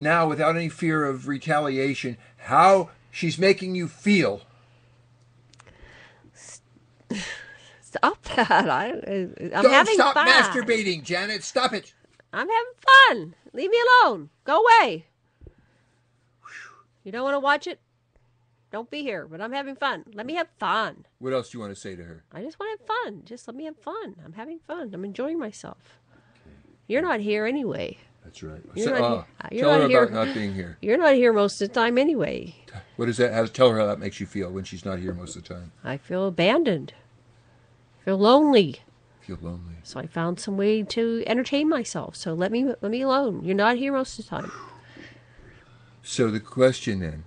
now without any fear of retaliation how she's making you feel. Stop that. I'm Don't having stop fun. masturbating, Janet. Stop it. I'm having fun. Leave me alone. Go away. You don't want to watch it? Don't be here, but I'm having fun. Let me have fun. What else do you want to say to her? I just want to have fun. Just let me have fun. I'm having fun. I'm enjoying myself. Okay. You're not here anyway. That's right. You're tell her here. about not being here. You're not here most of the time anyway. What is that? Tell her how that makes you feel when she's not here most of the time. I feel abandoned. I feel lonely. Feel lonely. So I found some way to entertain myself. So let me alone. You're not here most of the time. So the question then,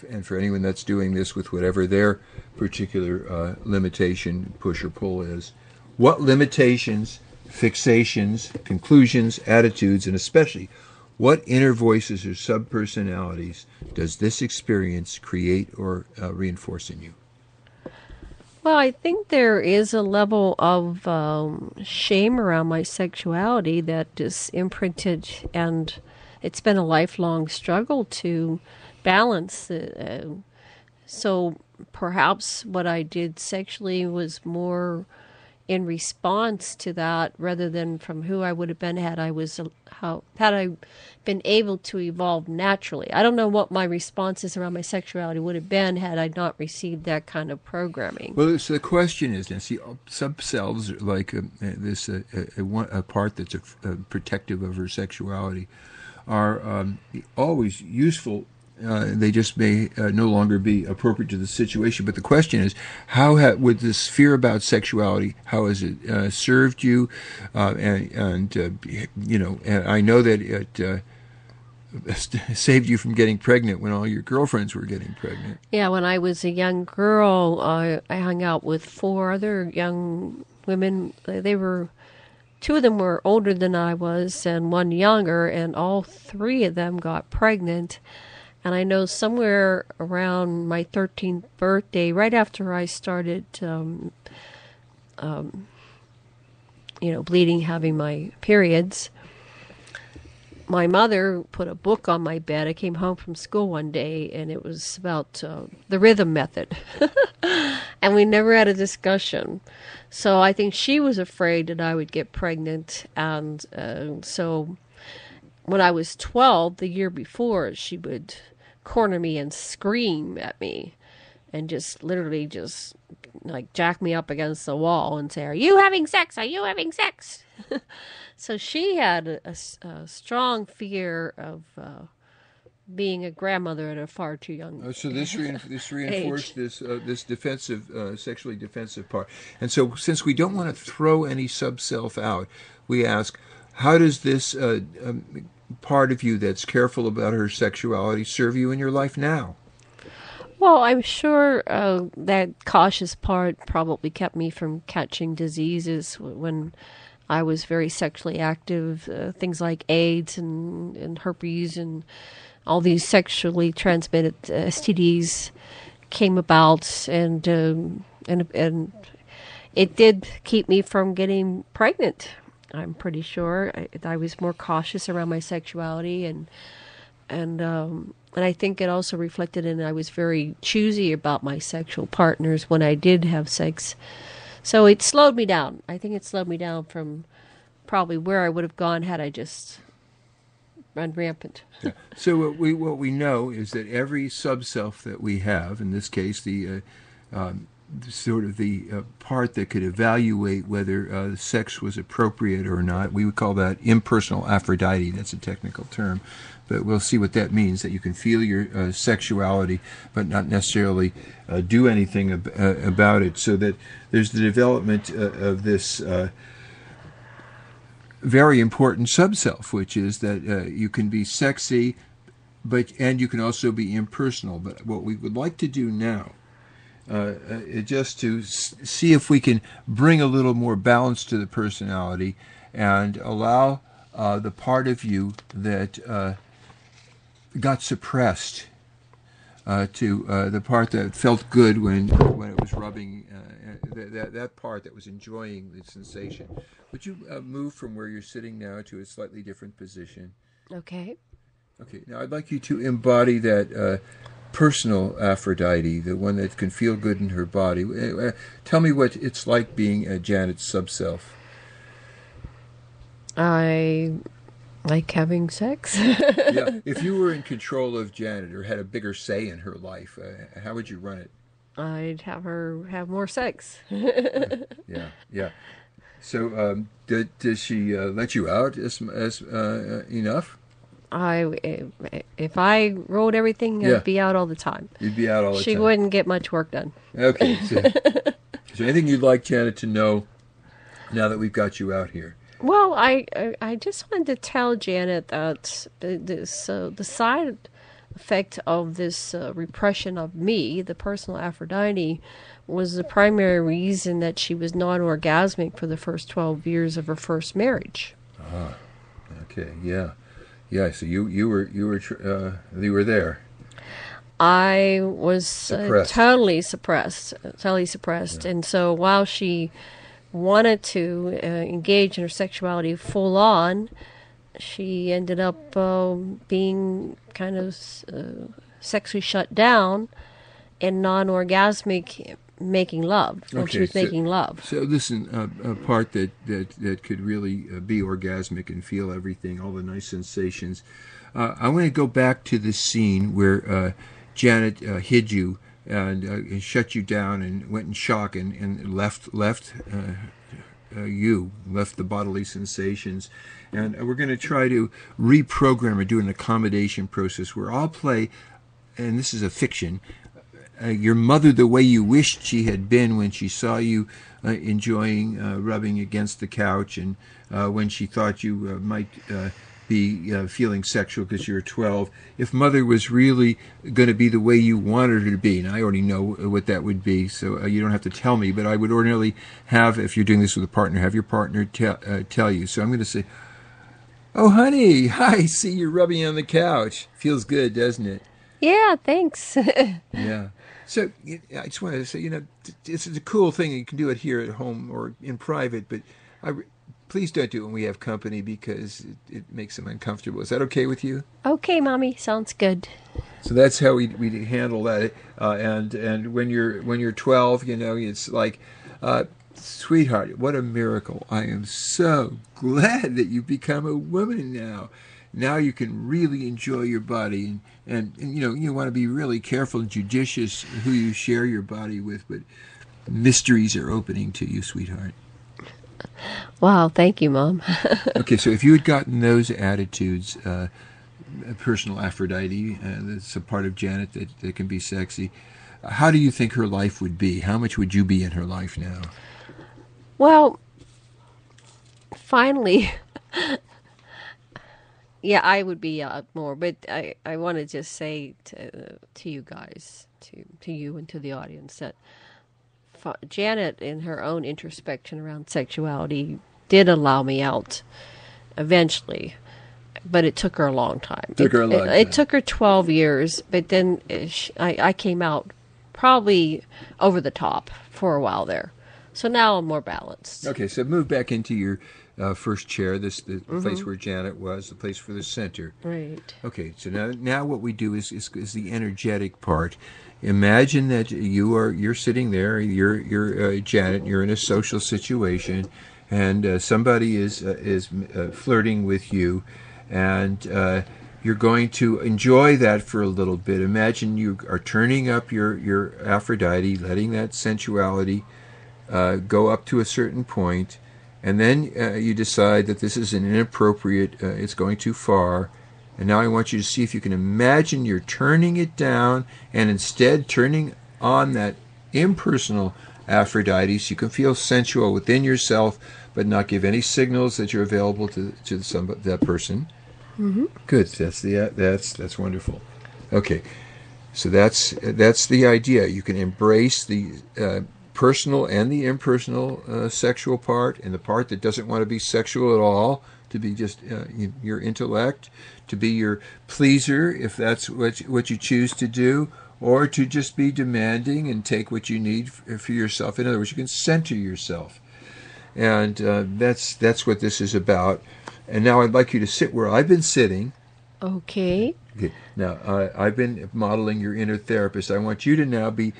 and for anyone that's doing this with whatever their particular limitation, push or pull is, what limitations, fixations, conclusions, attitudes, and especially what inner voices or subpersonalities does this experience create or reinforce in you? Well, I think there is a level of shame around my sexuality that is imprinted, and it's been a lifelong struggle to balance. So perhaps what I did sexually was more in response to that rather than from who I would have been had I been able to evolve naturally. I don't know what my responses around my sexuality would have been had I not received that kind of programming. Well, so the question is, Nancy, subselves are like a part that's protective of her sexuality are always useful. They just may no longer be appropriate to the situation. But the question is, how with this fear about sexuality, how has it served you? And I know that it saved you from getting pregnant when all your girlfriends were getting pregnant. Yeah, when I was a young girl, I hung out with 4 other young women. Two of them were older than I was, and one younger, and all 3 of them got pregnant. And I know somewhere around my 13th birthday, right after I started, bleeding, having my periods, my mother put a book on my bed. I came home from school one day, and it was about the rhythm method. And we never had a discussion. So I think she was afraid that I would get pregnant. And so when I was 12, the year before, she would corner me and scream at me and just literally just like jack me up against the wall and say, "Are you having sex? Are you having sex?" So she had a strong fear of being a grandmother at a far too young So this reinforced age. this defensive, sexually defensive part. And so since we don't want to throw any sub-self out, we ask, how does this part of you that's careful about her sexuality serve you in your life now? Well, I'm sure that cautious part probably kept me from catching diseases when I was very sexually active, things like AIDS and herpes and all these sexually transmitted STDs came about, and it did keep me from getting pregnant. I'm pretty sure I was more cautious around my sexuality, and I think it also reflected in I was very choosy about my sexual partners when I did have sex. So it slowed me down. I think it slowed me down from probably where I would have gone had I just run rampant. Yeah. So what we know is that every sub-self that we have, in this case the sort of the part that could evaluate whether sex was appropriate or not. We would call that impersonal Aphrodite. That's a technical term, but we'll see what that means, that you can feel your sexuality but not necessarily do anything about it. So that there's the development of this very important sub-self, which is that you can be sexy, and you can also be impersonal. But what we would like to do now just to see if we can bring a little more balance to the personality and allow the part of you that got suppressed to the part that felt good when it was rubbing, that part that was enjoying the sensation. Would you move from where you're sitting now to a slightly different position? Okay. Okay, now I'd like you to embody that personal Aphrodite, the one that can feel good in her body. Tell me what it's like being Janet's sub-self. I like having sex. Yeah, if you were in control of Janet or had a bigger say in her life, how would you run it? I'd have her have more sex. Yeah, yeah. So, does she let you out as enough? If I wrote everything, Yeah. I'd be out all the time. You'd be out all the She time. wouldn't get much work done. Okay. So, is there anything you'd like Janet to know now that we've got you out here? Well, I just wanted to tell Janet that the side effect of this repression of me, the personal Aphrodite, was the primary reason that she was non-orgasmic for the first 12 years of her first marriage. Ah, okay, yeah, yeah. So you were there. I was Suppressed. totally suppressed, Yeah. and so while she wanted to engage in her sexuality full on, she ended up being kind of sexually shut down and non-orgasmic making love when she was making love. So listen, a part that could really be orgasmic and feel everything, all the nice sensations. I want to go back to the scene where Janet hid you and shut you down and went in shock and left the bodily sensations. And we're going to try to reprogram or do an accommodation process where I'll play, and this is a fiction, your mother the way you wished she had been when she saw you enjoying rubbing against the couch, and when she thought you might be feeling sexual because you were 12. If mother was really going to be the way you wanted her to be, and I already know what that would be, so you don't have to tell me, but I would ordinarily have, if you're doing this with a partner, have your partner tell you. So I'm going to say, "Oh, honey, I see you're rubbing on the couch. Feels good, doesn't it?" Yeah, thanks. Yeah. So I just wanted to say, it's a cool thing. You can do it here at home or in private, but please don't do it when we have company because it makes them uncomfortable. Is that okay with you? Okay, Mommy, sounds good. So that's how we handle that. And when you're 12, it's like, sweetheart, what a miracle! I am so glad that you've become a woman now. Now you can really enjoy your body, and you want to be really careful and judicious who you share your body with, but mysteries are opening to you, sweetheart. Wow, thank you, Mom. Okay, so if you had gotten those attitudes, personal Aphrodite, that's a part of Janet that can be sexy, how do you think her life would be? How much would you be in her life now? Well, finally, yeah, I would be more, but I want to just say to you guys, to you and to the audience, that Janet, in her own introspection around sexuality, did allow me out eventually, but it took her a long time. It took her 12 years, but then I came out probably over the top for a while there. So now I'm more balanced. Okay, so move back into your first chair, the place where Janet was, the place for the center. Right. Okay, so now what we do is the energetic part. Imagine that you're sitting there, you're Janet, you're in a social situation, and somebody is flirting with you, and you're going to enjoy that for a little bit. Imagine you are turning up your Aphrodite, letting that sensuality go up to a certain point, and then you decide that this is an inappropriate, it's going too far. And now I want you to see if you can imagine you're turning it down and instead turning on that impersonal Aphrodite so you can feel sensual within yourself but not give any signals that you're available to that person. Mm-hmm. Good. That's wonderful. Okay. So that's the idea. You can embrace the personal and the impersonal sexual part, and the part that doesn't want to be sexual at all, to be just your intellect, to be your pleaser if that's what you choose to do, or to just be demanding and take what you need for yourself. In other words, you can center yourself, and that's what this is about. And now I'd like you to sit where I've been sitting. Okay. Okay. Now, I've been modeling your inner therapist. I want you to now be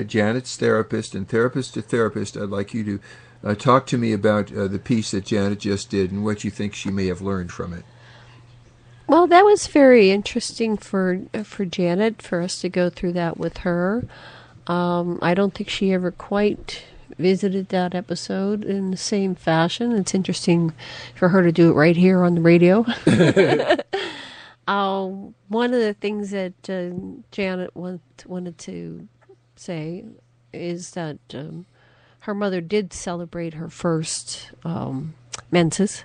Janet's therapist, and therapist to therapist. I'd like you to talk to me about the piece that Janet just did and what you think she may have learned from it. Well, that was very interesting for Janet, for us to go through that with her. I don't think she ever quite visited that episode in the same fashion. It's interesting for her to do it right here on the radio. One of the things that Janet wanted to say is that her mother did celebrate her first menses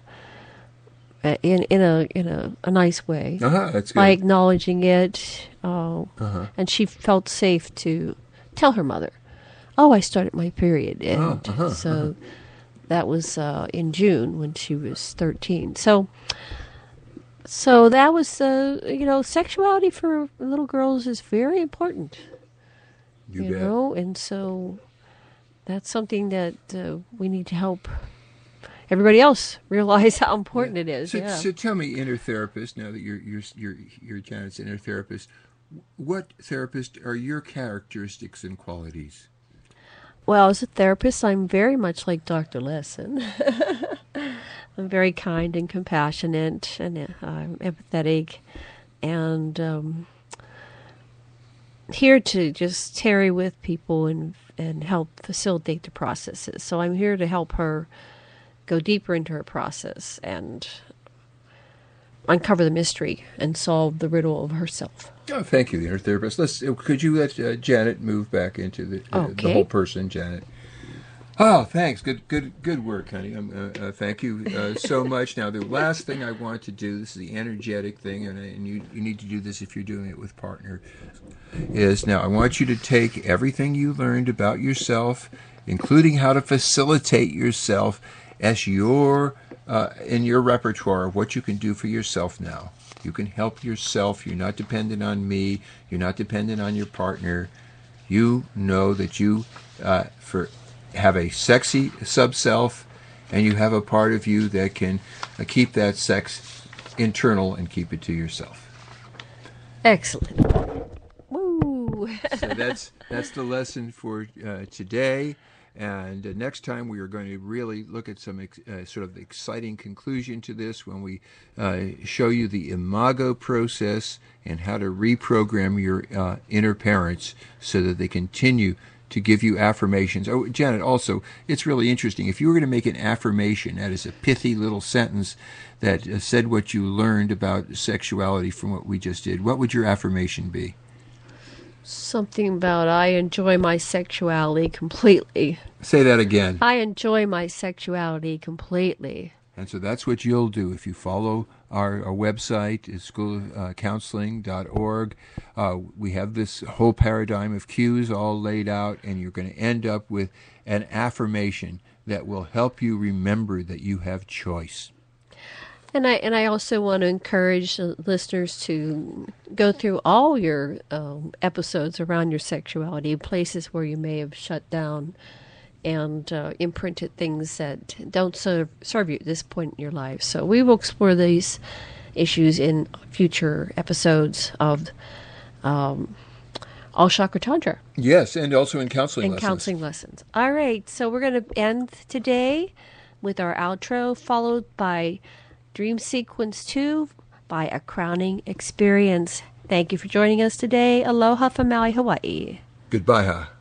in a nice way, That's good. by acknowledging it, and she felt safe to tell her mother, "Oh, I started my period," and so that was in June when she was 13. So that was sexuality for little girls is very important. You bet. And so that's something that we need to help everybody else realize how important it is. So tell me, inner therapist, now that you're Janet's inner therapist, what therapist are your characteristics and qualities? Well, as a therapist, I'm very much like Dr. Lesson. I'm very kind and compassionate, and I'm empathetic, and here to just tarry with people and help facilitate the processes. So I'm here to help her go deeper into her process and uncover the mystery and solve the riddle of herself. Oh, thank you, the inner therapist. Could you let Janet move back into the whole person, Janet? Oh, thanks. Good work, honey. Thank you so much. Now, the last thing I want to do, this is the energetic thing, and you need to do this if you're doing it with partner, is now I want you to take everything you learned about yourself, including how to facilitate yourself, as your in your repertoire of what you can do for yourself now. You can help yourself. You're not dependent on me. You're not dependent on your partner. You know that you have a sexy sub-self, and you have a part of you that can keep that sex internal and keep it to yourself. Excellent. Woo! So that's the lesson for today. And next time we are going to really look at some sort of exciting conclusion to this when we show you the imago process and how to reprogram your inner parents so that they continue to give you affirmations. Oh, Janet, also, it's really interesting. If you were going to make an affirmation, that is a pithy little sentence that said what you learned about sexuality from what we just did, what would your affirmation be? Something about I enjoy my sexuality completely. Say that again. I enjoy my sexuality completely. And so that's what you'll do if you follow our website, is schoolofcounseling.org. We have this whole paradigm of cues all laid out, and you're going to end up with an affirmation that will help you remember that you have choice. And I also want to encourage listeners to go through all your episodes around your sexuality, places where you may have shut down and imprinted things that don't serve you at this point in your life. So we will explore these issues in future episodes of All Chakra Tantra. Yes, and also in counseling lessons. Counseling lessons. All right, so we're going to end today with our outro, followed by Dream Sequence 2 by A Crowning Experience. Thank you for joining us today. Aloha from Maui, Hawaii. Goodbye, ha.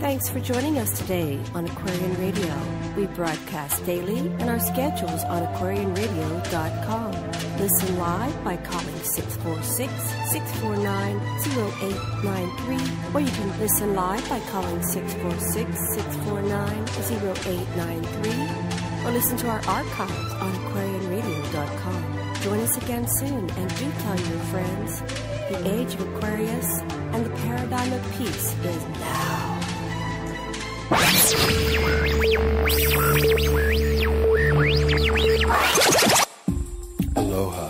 Thanks for joining us today on Aquarian Radio. We broadcast daily and our schedules on aquarianradio.com. Listen live by calling 646-649-0893, or you can listen live by calling 646-649-0893, or listen to our archives on aquarianradio.com. Join us again soon, and do tell your friends. The age of Aquarius and the paradigm of peace is now. Aloha,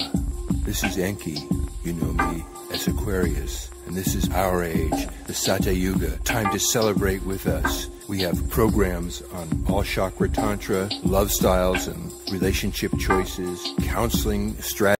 this is Enki. You know me as Aquarius, and this is our age, the Satya Yuga. Time to celebrate with us. We have programs on all chakra tantra, love styles and relationship choices, counseling strategies.